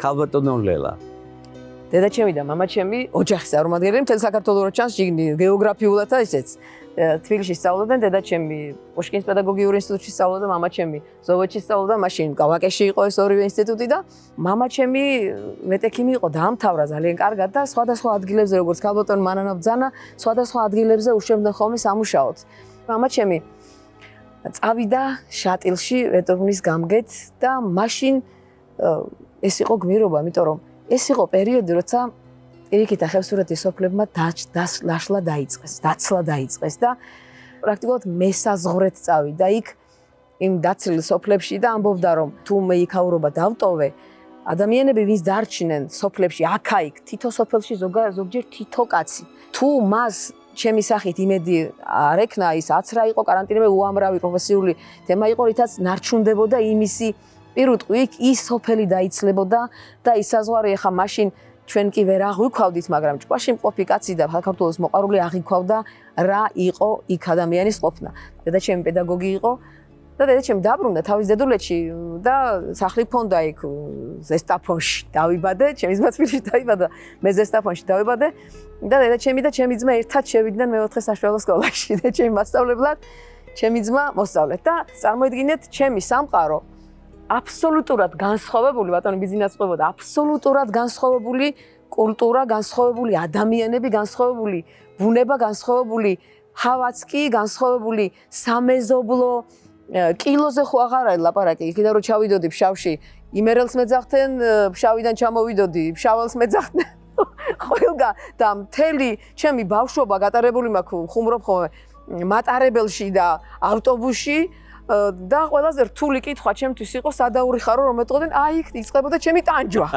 ქალბატონო ლელა. დედაჩემი და მამაჩემი ოჯახის წარმომადგენელი მთელ საქართველოს რო ჩანს გეოგრაფიულად ისეც თბილისში სწავლობდნენ დედაჩემი პუშკინის პედაგოგიურ ინსტიტუტში სწავლობდა მამაჩემი ზოვეთში სწავლობდა მაშინ გავაკეში იყო ეს ორივე ინსტიტუტი და მამაჩემი მეტექიმი იყო დაამთავრა ძალიან კარგად და სხვადასხვა ადგილებზე როგორც ქალბატონი მანანა ბძანა სხვადასხვა ადგილებზე უშევდნენ ხოლმე სამუშაოდ მამაჩემი წავიდა შატილში ვეტერნის გამგედ და მაშინ ეს იყო გმირობა იმიტომ რომ ეს იყო პერიოდი, როცა პირიქით ახევსურეთის სოფლებმა დაშლა დაიწყეს და პრაქტიკულად მესაზღვრეთ წავიდა იქ იმ დაცლილ სოფლებში და ამბობდა რომ თუ მე იქაურობა დავტოვე ადამიანები ვინც დარჩნენ სოფლებში აქა-იქ თითო სოფელში ზოგჯერ თითო კაცი თუ მას ჩემი სახით იმედი არ ექნა ის აცრა იყო კარანტინები უამრავი პროფესიული თემა იყო რითაც ნარჩუნდებოდა იმისი პირუტყვი ის სოფელი დაიცლებოდა და ის საზღვარი ახლა მაშინ ჩვენ კი ვერ აღვიქვავდით მაგრამ ჭკვაში მყოფი კაცი და საქართველოს მოყარული აღიქვავდა რა იყო იქ ადამიანის ყოფნა დედაჩემი პედაგოგი იყო და დედაჩემი დაბრუნდა თავის დედულეთში და სახლი ჰქონდა იქ ზესტაფონში დავიბადე ჩემი ძმა თბილისში დაიბადა მე ზესტაფონში დავიბადე და დედაჩემი და ჩემი ძმა ერთად შევიდნენ მეოთხე საშუალო სკოლაში დედაჩემი მასწავლებლად ჩემი ძმა მოსწავლეთ და წარმოიდგინეთ ჩემი სამყარო აბსოლუტურად განსხვავებული ბატონი ბიზნესს ყვებოდა აბსოლუტურად განსხვავებული კულტურა განსხვავებული ადამიანები განსხვავებული ბუნება განსხვავებული ჰავაც კი განსხვავებული სამეზობლო კილოზე ხო აღარ არის ლაპარაკი იქიდან რომ ჩავიდოდი ფშავში იმერელს მეძახდნენ ფშავიდან ჩამოვიდოდი ფშაველს მეძახდნენ ყველგან და მთელი ჩემი ბავშვობა გატარებული მაქვს ხუმრობ ხოლმე მატარებელში და ავტობუსში და ყველაზე რთული კითხვა ჩემთვის იყო სადაური ხარო რომ მეტყოდნენ აი იქ იწყებოდა ჩემი ტანჯვა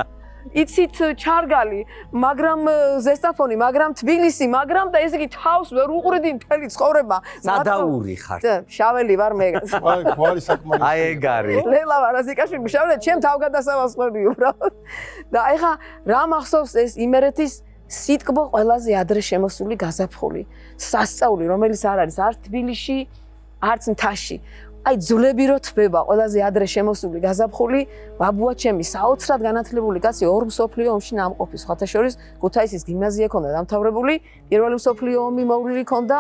იცით ჩარგალი მაგრამ ზესტაფონი მაგრამ თბილისი მაგრამ და ესე იგი თავს ვერ უყურედი მთელი ცხოვრება სადაური ხარ შაველი ვარ მე გვარი საკმაოდ აი ეგ არის ლელა ვარაზიკაშვილი შაველი ჩემ თავგადასავალს ყვები უბრალოდ და ეხა რა მახსოვს ეს იმერეთის სიტკბო ყველაზე ადრე შემოსული გაზაფხული სასწაული რომელიც არ არის არც თბილისში არც მთაში აი ძვლები რო თბება ყველაზე ადრე შემოსული გაზაფხული ბაბუა ჩემი საოცრად განათლებული კაცი ორ მსოფლიო ომში ნამყოფი სხვათა შორის ქუთაისის გიმნაზია ჰქონდა დამთავრებული პირველი მსოფლიო ომი მოვლილი ჰქონდა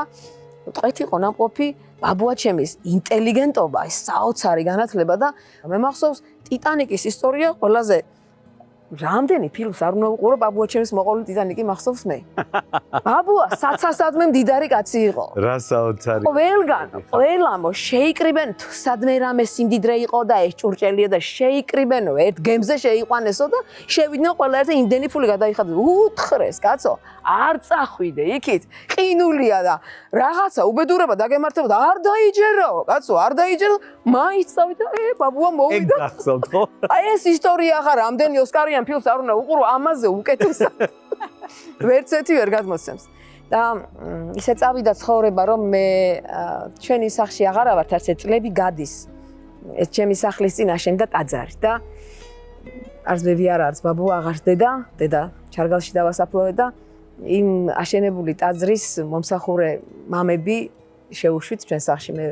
ტყვეთ იყო ნამყოფი ბაბუა ჩემის ინტელიგენტობა ეს საოცარი განათლება და მე მახსოვს ტიტანიკის ისტორია ყველაზე რამდენი ფილმს არ უნდა ვუყურო ბაბუა ჩემის მოყოლი ტიტანიკი მახსოვს მე ბაბუა საცასადმე მდიდარი კაცი იყო რა საოცარი ყველგან ყველამო შეიკრიბენ სადმე რამე სიმდიდრე იყო და ეს ჭურჭელია და შეიკრიბენო ერთ გემზე შეიყვანესო და შევიდნენ ყველა ერთზე იმდენი ფული გადაიხადა უთხრეს კაცო არ წახვიდე იქით ყინულია და რაღაცა უბედურება დაგემართებოდა არ დაიჯერო კაცო არ დაიჯერო მაინც წავიდა ბაბუა მოვიდა ეგ გახსოვთ ხო აი ეს ისტორია ახლა რამდენი ოსკარიან ფილმს არ უნდა უყურო ამაზე უკეთესად ვერცეთი ვერ გადმოსცემს და ისე წავიდა ცხოვრება რომ მე ჩვენი სახლში აღარ ვართ არც წლები გადის ეს ჩემი სახლის წინ აშენდა ტაძარი და არც ბები არა არც ბაბუა აღარ დედა ჩარგალში დავასაფლავე და იმ აშენებული ტაძრის მომსახურე მამები შეუშვით ჩვენ სახლში მე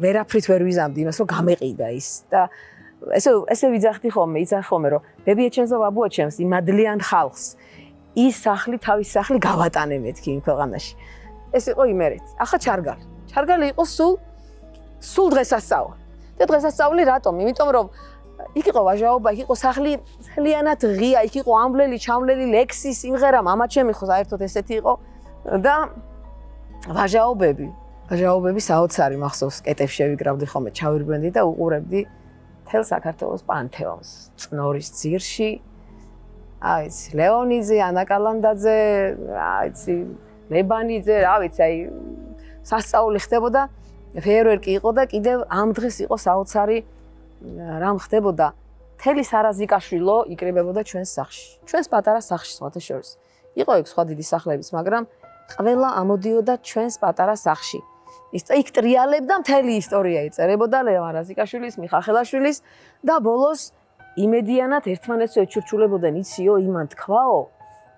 ვერაფრით ვერ ვიზამდი იმას რომ გამეყიდა ის და ესე ვიძახდი ხოლმე რომ ბებია ჩემს და ბაბუა ჩემს იმ ადლიან ხალხს ის სახლი თავის სახლი გავატანე მეთქი იმ ქვეყანაში ეს იყო იმერეთი ახლა ჩარგალი იყო სულ დღესასწაული და დღესასწაული რატომ იმიტომ რომ იქ იყო ვაჟაობა იქ იყო სახლი ძალიან ღია იქ იყო ამვლელი ჩამვლელი ლექსი სიმღერა მამაჩემი ხო საერთოდ ესეთი იყო და ვაჟაობები საოცარი მახსოვს კეტებს შევიგრავდი ხოლმე ჩავირბენდი და უყურებდი თელ საქართველოს პანთეონს წნორის ძირში აი ვიცი ლეონიძე ანა კალანდაძე აი ვიცი ლებანიძე რა ვიცი აი სასწაული ხდებოდა ფეიერვერკი იყო და კიდევ ამ დღეს იყო საოცარი რამ ხდებოდა თელი სარაზიკაშვილო იკრიბებოდა ჩვენს სახლში ჩვენს პატარა სახლში სხვათა შორის იყო იქ სხვა დიდი სახლებიც მაგრამ ყველა ამოდიოდა ჩვენს პატარა სახლში იქ ტრიალებდა მთელი ისტორია იწერებოდა ლევან რაზიკაშვილის, მიხახელაშვილის და ბოლოს იმედიანად ერთმანეთს ეჩურჩულებოდნენ იციო იმან თქვაო,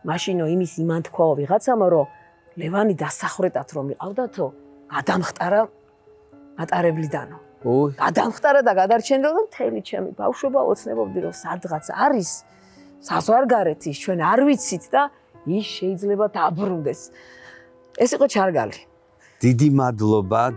მაშინო იმის იმან თქვაო ვიღაცამ რომ ლევანი დასახრეტად რომ იყავდათო, გადამხტარა მატარებლიდანო. გადამხტარა და გადარჩენდა და მთელი ჩემი ბავშვობა ოცნებობდი რომ სადღაც არის საზღვარგარეთი ჩვენ არ ვიცით და ის შეიძლება დაბრუნდეს. ეს იყო ჩარგალი. დიდი მადლობა